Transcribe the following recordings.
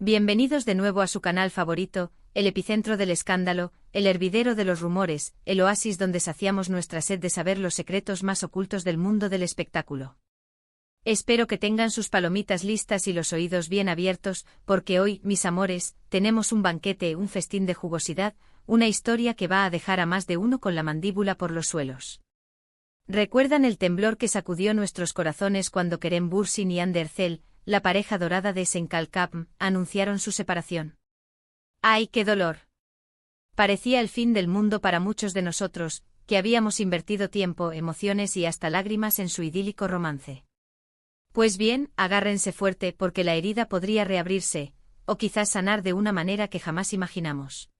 Bienvenidos de nuevo a su canal favorito, el epicentro del escándalo, el hervidero de los rumores, el oasis donde saciamos nuestra sed de saber los secretos más ocultos del mundo del espectáculo. Espero que tengan sus palomitas listas y los oídos bien abiertos, porque hoy, mis amores, tenemos un banquete, un festín de jugosidad, una historia que va a dejar a más de uno con la mandíbula por los suelos. ¿Recuerdan el temblor que sacudió nuestros corazones cuando Kerem Bürsin y Hande Erçel, la pareja dorada de Senkalkapm, anunciaron su separación? ¡Ay, qué dolor! Parecía el fin del mundo para muchos de nosotros, que habíamos invertido tiempo, emociones y hasta lágrimas en su idílico romance. Pues bien, agárrense fuerte porque la herida podría reabrirse, o quizás sanar de una manera que jamás imaginamos.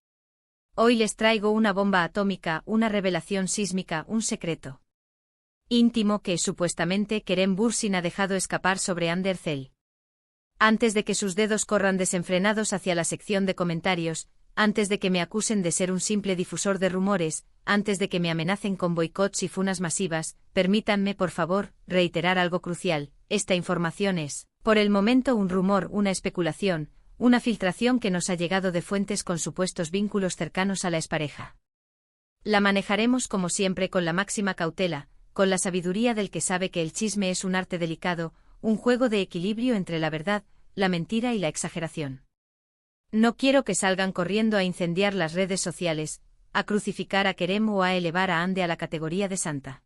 Hoy les traigo una bomba atómica, una revelación sísmica, un secreto íntimo que, supuestamente, Kerem Bürsin ha dejado escapar sobre Hande Erçel. Antes de que sus dedos corran desenfrenados hacia la sección de comentarios, antes de que me acusen de ser un simple difusor de rumores, antes de que me amenacen con boicots y funas masivas, permítanme, por favor, reiterar algo crucial. Esta información es, por el momento, un rumor, una especulación, una filtración que nos ha llegado de fuentes con supuestos vínculos cercanos a la expareja. La manejaremos como siempre con la máxima cautela, con la sabiduría del que sabe que el chisme es un arte delicado, un juego de equilibrio entre la verdad, la mentira y la exageración. No quiero que salgan corriendo a incendiar las redes sociales, a crucificar a Kerem o a elevar a Hande a la categoría de santa.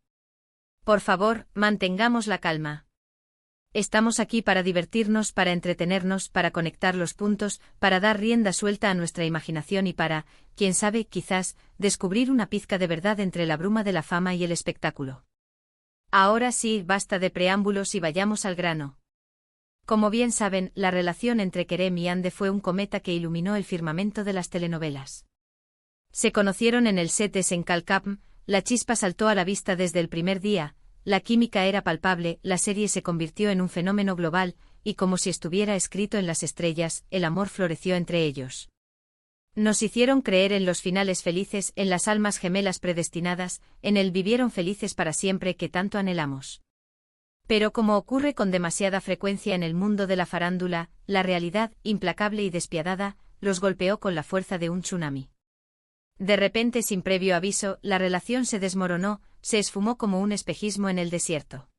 Por favor, mantengamos la calma. Estamos aquí para divertirnos, para entretenernos, para conectar los puntos, para dar rienda suelta a nuestra imaginación y para, quién sabe, quizás, descubrir una pizca de verdad entre la bruma de la fama y el espectáculo. Ahora sí, basta de preámbulos y vayamos al grano. Como bien saben, la relación entre Kerem y Hande fue un cometa que iluminó el firmamento de las telenovelas. Se conocieron en el set de Senkalkapm, la chispa saltó a la vista desde el primer día, la química era palpable, la serie se convirtió en un fenómeno global, y como si estuviera escrito en las estrellas, el amor floreció entre ellos. Nos hicieron creer en los finales felices, en las almas gemelas predestinadas, en el vivieron felices para siempre que tanto anhelamos. Pero como ocurre con demasiada frecuencia en el mundo de la farándula, la realidad, implacable y despiadada, los golpeó con la fuerza de un tsunami. De repente, sin previo aviso, la relación se desmoronó, se esfumó como un espejismo en el desierto.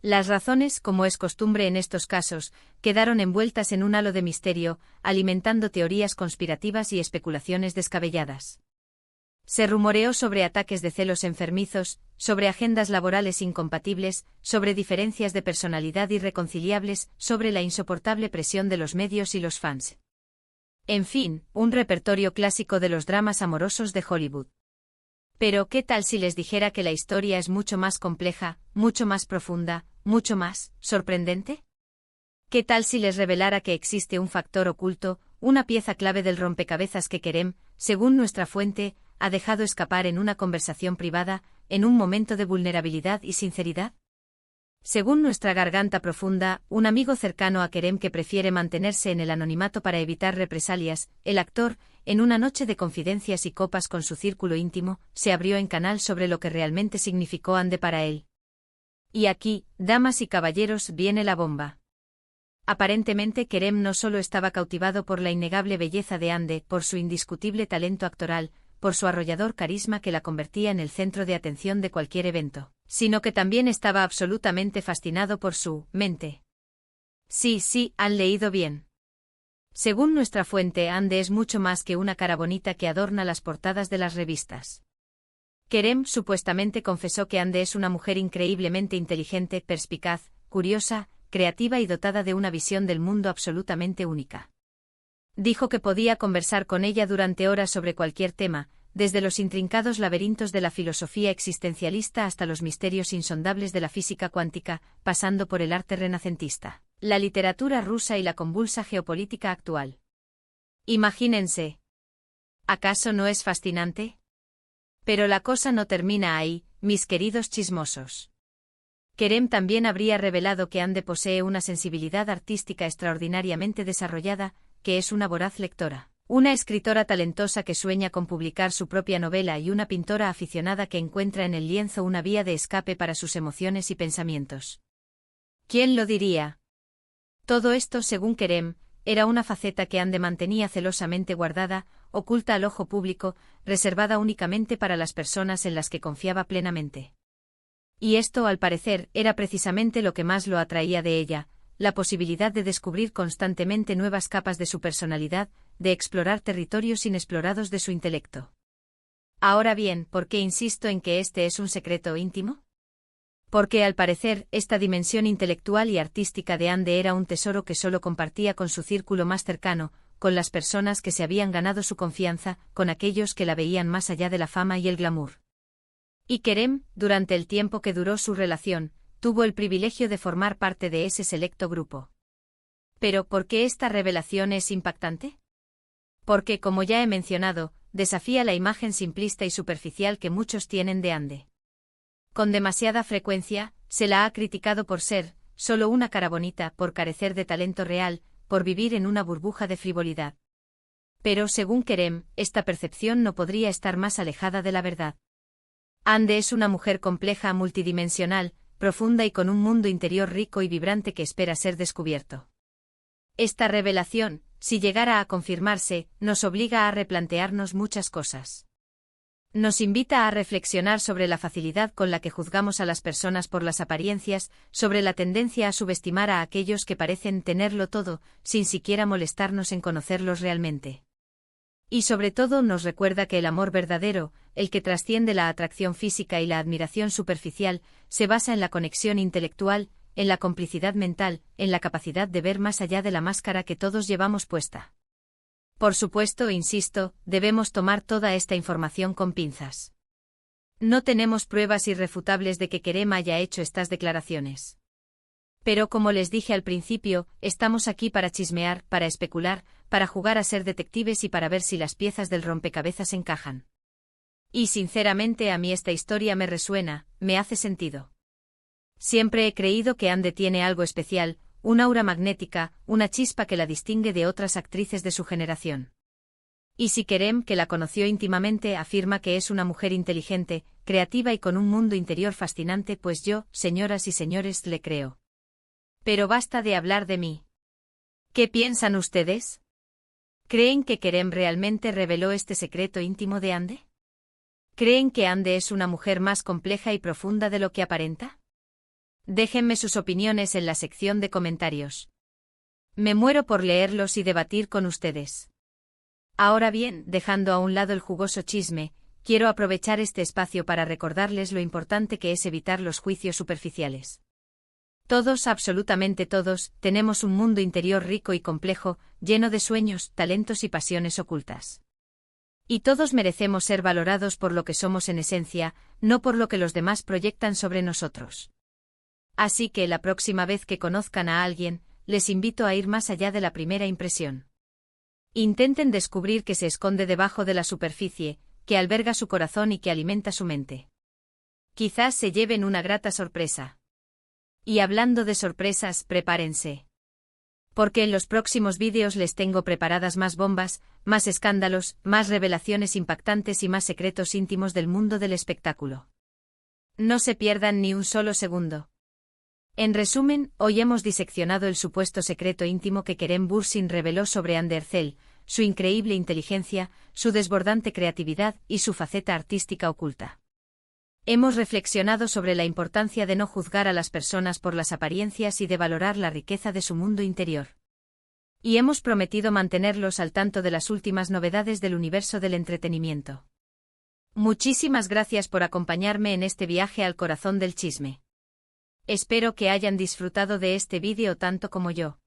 Las razones, como es costumbre en estos casos, quedaron envueltas en un halo de misterio, alimentando teorías conspirativas y especulaciones descabelladas. Se rumoreó sobre ataques de celos enfermizos, sobre agendas laborales incompatibles, sobre diferencias de personalidad irreconciliables, sobre la insoportable presión de los medios y los fans. En fin, un repertorio clásico de los dramas amorosos de Hollywood. Pero ¿qué tal si les dijera que la historia es mucho más compleja, mucho más profunda, mucho más sorprendente? ¿Qué tal si les revelara que existe un factor oculto, una pieza clave del rompecabezas que Kerem, según nuestra fuente, ha dejado escapar en una conversación privada, en un momento de vulnerabilidad y sinceridad? Según nuestra garganta profunda, un amigo cercano a Kerem que prefiere mantenerse en el anonimato para evitar represalias, el actor, en una noche de confidencias y copas con su círculo íntimo, se abrió en canal sobre lo que realmente significó Hande para él. Y aquí, damas y caballeros, viene la bomba. Aparentemente Kerem no solo estaba cautivado por la innegable belleza de Hande, por su indiscutible talento actoral, por su arrollador carisma que la convertía en el centro de atención de cualquier evento, sino que también estaba absolutamente fascinado por su mente. Sí, han leído bien. Según nuestra fuente, Hande es mucho más que una cara bonita que adorna las portadas de las revistas. Kerem supuestamente confesó que Hande es una mujer increíblemente inteligente, perspicaz, curiosa, creativa y dotada de una visión del mundo absolutamente única. Dijo que podía conversar con ella durante horas sobre cualquier tema, desde los intrincados laberintos de la filosofía existencialista hasta los misterios insondables de la física cuántica, pasando por el arte renacentista, la literatura rusa y la convulsa geopolítica actual. Imagínense. ¿Acaso no es fascinante? Pero la cosa no termina ahí, mis queridos chismosos. Kerem también habría revelado que Hande posee una sensibilidad artística extraordinariamente desarrollada, que es una voraz lectora, una escritora talentosa que sueña con publicar su propia novela y una pintora aficionada que encuentra en el lienzo una vía de escape para sus emociones y pensamientos. ¿Quién lo diría? Todo esto según Kerem, era una faceta que Ande mantenía celosamente guardada, oculta al ojo público, reservada únicamente para las personas en las que confiaba plenamente. Y esto, al parecer, era precisamente lo que más lo atraía de ella, la posibilidad de descubrir constantemente nuevas capas de su personalidad, de explorar territorios inexplorados de su intelecto. Ahora bien, ¿por qué insisto en que este es un secreto íntimo? Porque, al parecer, esta dimensión intelectual y artística de Ande era un tesoro que solo compartía con su círculo más cercano, con las personas que se habían ganado su confianza, con aquellos que la veían más allá de la fama y el glamour. Y Kerem, durante el tiempo que duró su relación, tuvo el privilegio de formar parte de ese selecto grupo. Pero, ¿por qué esta revelación es impactante? Porque, como ya he mencionado, desafía la imagen simplista y superficial que muchos tienen de Ande. Con demasiada frecuencia, se la ha criticado por ser solo una cara bonita, por carecer de talento real, por vivir en una burbuja de frivolidad. Pero, según Kerem, esta percepción no podría estar más alejada de la verdad. Ande es una mujer compleja, multidimensional, profunda y con un mundo interior rico y vibrante que espera ser descubierto. Esta revelación, si llegara a confirmarse, nos obliga a replantearnos muchas cosas. Nos invita a reflexionar sobre la facilidad con la que juzgamos a las personas por las apariencias, sobre la tendencia a subestimar a aquellos que parecen tenerlo todo, sin siquiera molestarnos en conocerlos realmente. Y sobre todo nos recuerda que el amor verdadero, el que trasciende la atracción física y la admiración superficial, se basa en la conexión intelectual, en la complicidad mental, en la capacidad de ver más allá de la máscara que todos llevamos puesta. Por supuesto, insisto, debemos tomar toda esta información con pinzas. No tenemos pruebas irrefutables de que Kerem haya hecho estas declaraciones. Pero como les dije al principio, estamos aquí para chismear, para especular, para jugar a ser detectives y para ver si las piezas del rompecabezas encajan. Y sinceramente a mí esta historia me resuena, me hace sentido. Siempre he creído que Ande tiene algo especial, un aura magnética, una chispa que la distingue de otras actrices de su generación. Y si Kerem, que la conoció íntimamente, afirma que es una mujer inteligente, creativa y con un mundo interior fascinante, pues yo, señoras y señores, le creo. Pero basta de hablar de mí. ¿Qué piensan ustedes? ¿Creen que Kerem realmente reveló este secreto íntimo de Ande? ¿Creen que Ande es una mujer más compleja y profunda de lo que aparenta? Déjenme sus opiniones en la sección de comentarios. Me muero por leerlos y debatir con ustedes. Ahora bien, dejando a un lado el jugoso chisme, quiero aprovechar este espacio para recordarles lo importante que es evitar los juicios superficiales. Todos, absolutamente todos, tenemos un mundo interior rico y complejo, lleno de sueños, talentos y pasiones ocultas. Y todos merecemos ser valorados por lo que somos en esencia, no por lo que los demás proyectan sobre nosotros. Así que la próxima vez que conozcan a alguien, les invito a ir más allá de la primera impresión. Intenten descubrir qué se esconde debajo de la superficie, que alberga su corazón y que alimenta su mente. Quizás se lleven una grata sorpresa. Y hablando de sorpresas, prepárense. Porque en los próximos vídeos les tengo preparadas más bombas, más escándalos, más revelaciones impactantes y más secretos íntimos del mundo del espectáculo. No se pierdan ni un solo segundo. En resumen, hoy hemos diseccionado el supuesto secreto íntimo que Kerem Bürsin reveló sobre Ande Erçel, su increíble inteligencia, su desbordante creatividad y su faceta artística oculta. Hemos reflexionado sobre la importancia de no juzgar a las personas por las apariencias y de valorar la riqueza de su mundo interior. Y hemos prometido mantenerlos al tanto de las últimas novedades del universo del entretenimiento. Muchísimas gracias por acompañarme en este viaje al corazón del chisme. Espero que hayan disfrutado de este vídeo tanto como yo.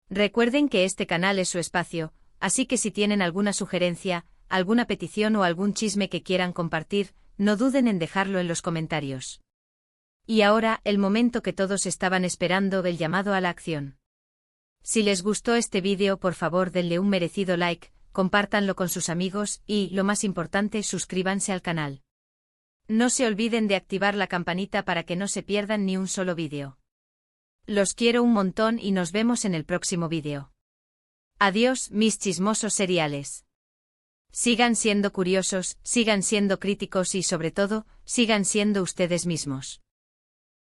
Recuerden que este canal es su espacio, así que si tienen alguna sugerencia, alguna petición o algún chisme que quieran compartir, no duden en dejarlo en los comentarios. Y ahora, el momento que todos estaban esperando, el llamado a la acción. Si les gustó este vídeo, por favor denle un merecido like, compártanlo con sus amigos y, lo más importante, suscríbanse al canal. No se olviden de activar la campanita para que no se pierdan ni un solo vídeo. Los quiero un montón y nos vemos en el próximo vídeo. Adiós, mis chismosos seriales. Sigan siendo curiosos, sigan siendo críticos y sobre todo, sigan siendo ustedes mismos.